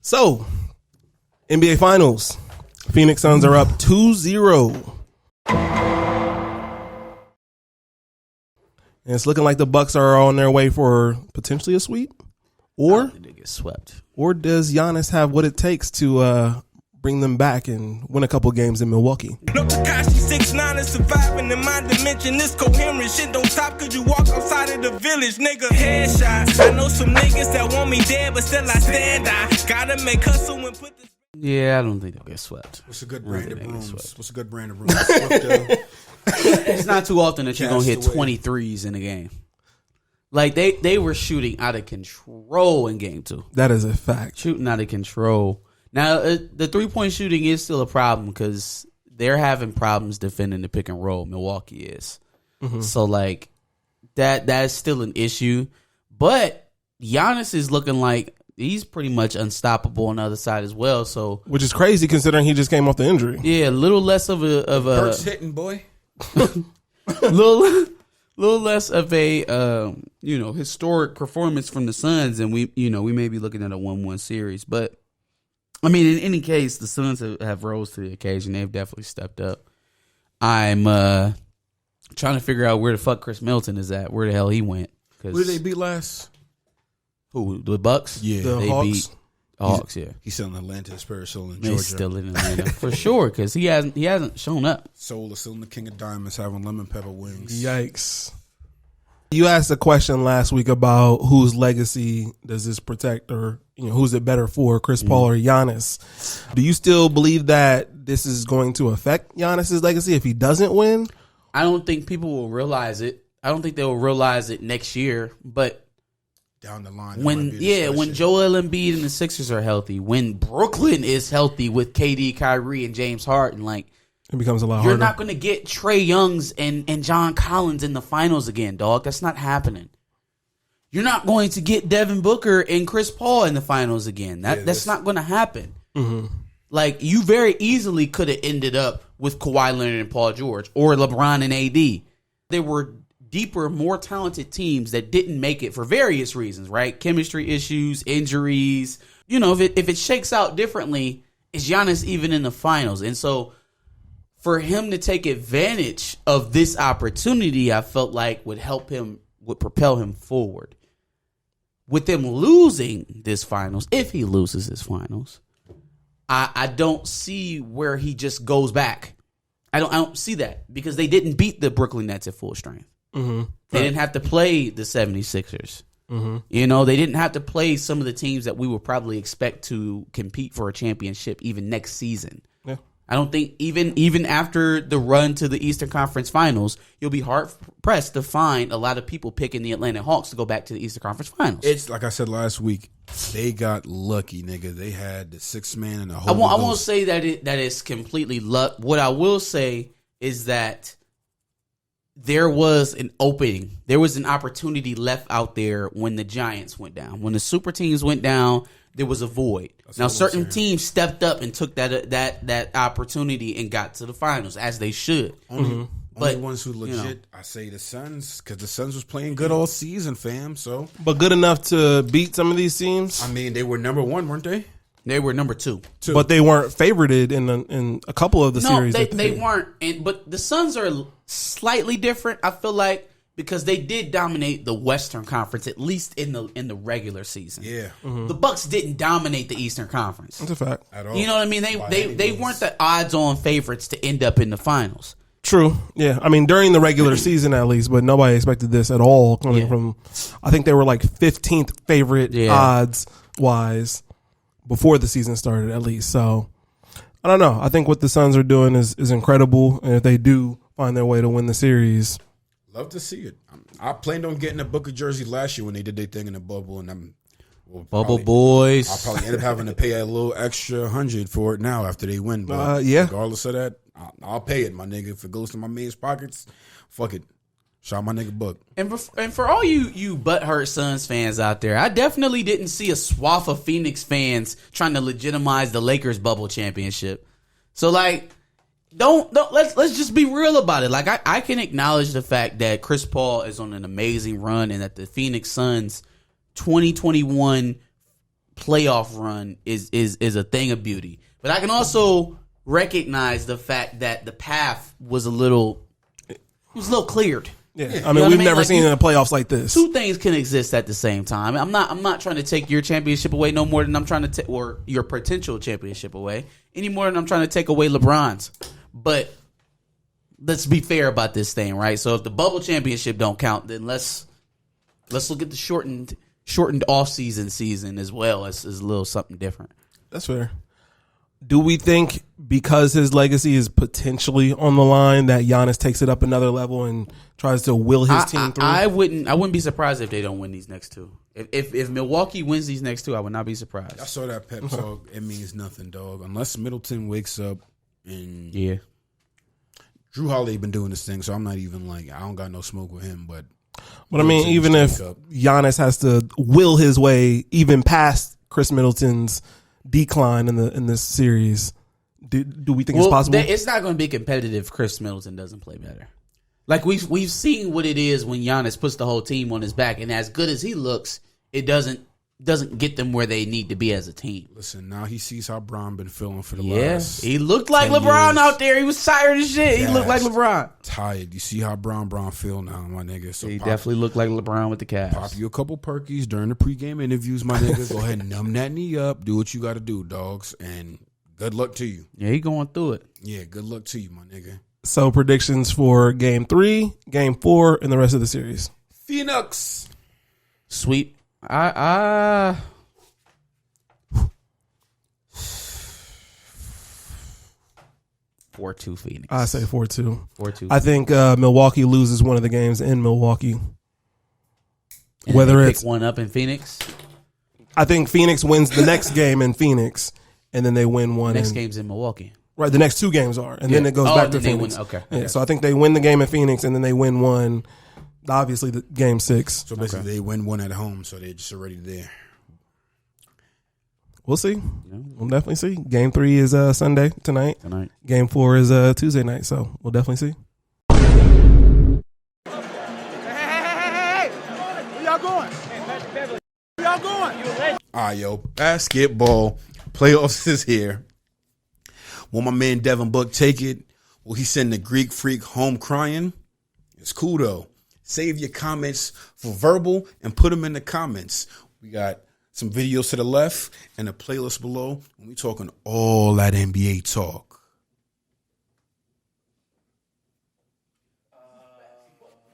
So, NBA Finals. Phoenix Suns are up 2-0. And it's looking like the Bucks are on their way for potentially a sweep. Or they get swept. Or does Giannis have what it takes to bring them back and win a couple games in Milwaukee? No Takashi 6'9" is surviving in my dimension. This coherent shit don't stop cause you walk outside of the village, nigga. Headshots. I know some niggas that want me dead, but still I stand. I gotta make hustle and put this. Yeah, I don't think they'll get swept. What's a good brand of brooms? What's a good brand of brooms? It's not too often that you're going to hit 23s in a game. Like, they were shooting out of control in game 2. That is a fact. Shooting out of control. Now, the three-point shooting is still a problem because they're having problems defending the pick and roll. Milwaukee is. Mm-hmm. So, like, that's still an issue. But Giannis is looking like he's pretty much unstoppable on the other side as well. So, which is crazy considering he just came off the injury. Yeah, a little less of a Burks hitting, boy. little less of a historic performance from the Suns, and we may be looking at a 1-1 series. But I mean, in any case, the Suns have rose to the occasion. They've definitely stepped up. I'm trying to figure out where the fuck Chris Middleton is at. Where the hell he went? Who did they beat last? Who, the Bucks? Yeah, the Hawks. Beat Hawks. Yeah, he's still in Atlanta. His spirit's still in Georgia. He's still in Atlanta for sure because he hasn't shown up. Soul is still in the King of Diamonds, having lemon pepper wings. Yikes! You asked a question last week about whose legacy does this protect, or who's it better for, Chris Paul or Giannis? Do you still believe that this is going to affect Giannis's legacy if he doesn't win? I don't think people will realize it. I don't think they will realize it next year, but down the line, when Joel Embiid and the Sixers are healthy, when Brooklyn is healthy with KD, Kyrie, and James Harden, like, it becomes a lot harder. You're not going to get Trae Youngs and John Collins in the finals again, dog. That's not happening. You're not going to get Devin Booker and Chris Paul in the finals again. That's not going to happen. Mm-hmm. Like, you very easily could have ended up with Kawhi Leonard and Paul George or LeBron and AD. There were deeper, more talented teams that didn't make it for various reasons, right? Chemistry issues, injuries. If it shakes out differently, is Giannis even in the finals? And so for him to take advantage of this opportunity, I felt like would propel him forward. With them losing this finals, if he loses this finals, I don't see where he just goes back. I don't see that because they didn't beat the Brooklyn Nets at full strength. Mm-hmm. They didn't have to play the 76ers. Mm-hmm. They didn't have to play some of the teams that we would probably expect to compete for a championship even next season. Yeah. I don't think even after the run to the Eastern Conference Finals, you'll be hard pressed to find a lot of people picking the Atlanta Hawks to go back to the Eastern Conference Finals. It's like I said last week, they got lucky, nigga. They had the sixth man in the whole. I won't say that it's completely luck. What I will say is that there was an opening. There was an opportunity left out there when the Giants went down. When the super teams went down, there was a void. Now, certain teams stepped up and took that opportunity and got to the finals, as they should. Only ones who legit, I say the Suns, because the Suns was playing good all season, fam. So, but good enough to beat some of these teams. I mean, they were number one, weren't they? They were number two. But they weren't favorited in a couple of the series. No, they weren't. But the Suns are slightly different, I feel like, because they did dominate the Western Conference, at least in the regular season. Yeah. Mm-hmm. The Bucks didn't dominate the Eastern Conference. That's a fact. At all. You know what I mean? They weren't the odds-on favorites to end up in the finals. True. Yeah. I mean, during the regular season at least, but nobody expected this at all coming from, I think they were like 15th favorite odds-wise before the season started at least. So, I don't know. I think what the Suns are doing is incredible. And if they do find their way to win the series, love to see it. I planned on getting a Booker jersey last year when they did their thing in the bubble, and boys. I'll probably end up having to pay a little extra $100 for it now after they win. But regardless of that, I'll pay it, my nigga. If it goes to my man's pockets, fuck it. Shout my nigga Book. And for all you butthurt Suns fans out there, I definitely didn't see a swath of Phoenix fans trying to legitimize the Lakers bubble championship. So like, let's just be real about it. Like I can acknowledge the fact that Chris Paul is on an amazing run and that the Phoenix Suns 2021 playoff run is a thing of beauty. But I can also recognize the fact that the path was a little cleared. Yeah, I mean, we've never seen in the playoffs like this. Two things can exist at the same time. I'm not trying to take your championship away no more than I'm trying to take, or your potential championship away, any more than I'm trying to take away LeBron's. But let's be fair about this thing, right? So if the bubble championship don't count, then let's look at the shortened season as well as a little something different. That's fair. Do we think because his legacy is potentially on the line that Giannis takes it up another level and tries to will his team through? I wouldn't be surprised if they don't win these next two. If Milwaukee wins these next two, I would not be surprised. I saw that pep talk. It means nothing, dog. Unless Middleton wakes up and Drew Holiday been doing this thing, so I'm not even I don't got no smoke with him. But I mean, even if Giannis has to will his way even past Chris Middleton's decline in this series, do we think it's possible? It's not going to be competitive if Chris Middleton doesn't play better. Like we've seen what it is when Giannis puts the whole team on his back, and as good as he looks, it doesn't get them where they need to be as a team. Listen, now he sees how Bron been feeling for the last. He looked like LeBron years. Out there. He was tired as shit. He looked like LeBron. Tired. You see how Bron feel now, my nigga. So he definitely looked like LeBron with the Cavs. Pop you a couple perkies during the pregame interviews, my nigga. Go ahead and numb that knee up. Do what you got to do, dogs, and good luck to you. Yeah, he going through it. Yeah, good luck to you, my nigga. So predictions for Game 3, Game 4, and the rest of the series. Phoenix sweep. 4-2 Phoenix. I say 4-2. 4-2. I think Milwaukee loses one of the games in Milwaukee. And whether they it's pick one up in Phoenix. I think Phoenix wins the next game in Phoenix, and then they win one. Next game's in Milwaukee. Right, the next two games are, and then it goes back to Phoenix. Okay. Yeah, so I think they win the game in Phoenix, and then they win one. Obviously, the game 6. So basically, they win one at home, so they're just already there. We'll see. We'll definitely see. Game 3 is Sunday tonight. Game 4 is Tuesday night. So we'll definitely see. Hey! Where y'all going? Where y'all going? All right, yo. Basketball playoffs is here. Will my man Devin Book take it? Will he send the Greek Freak home crying? It's cool, though. Save your comments for verbal and put them in the comments. We got some videos to the left and a playlist below. And we talking all that NBA talk.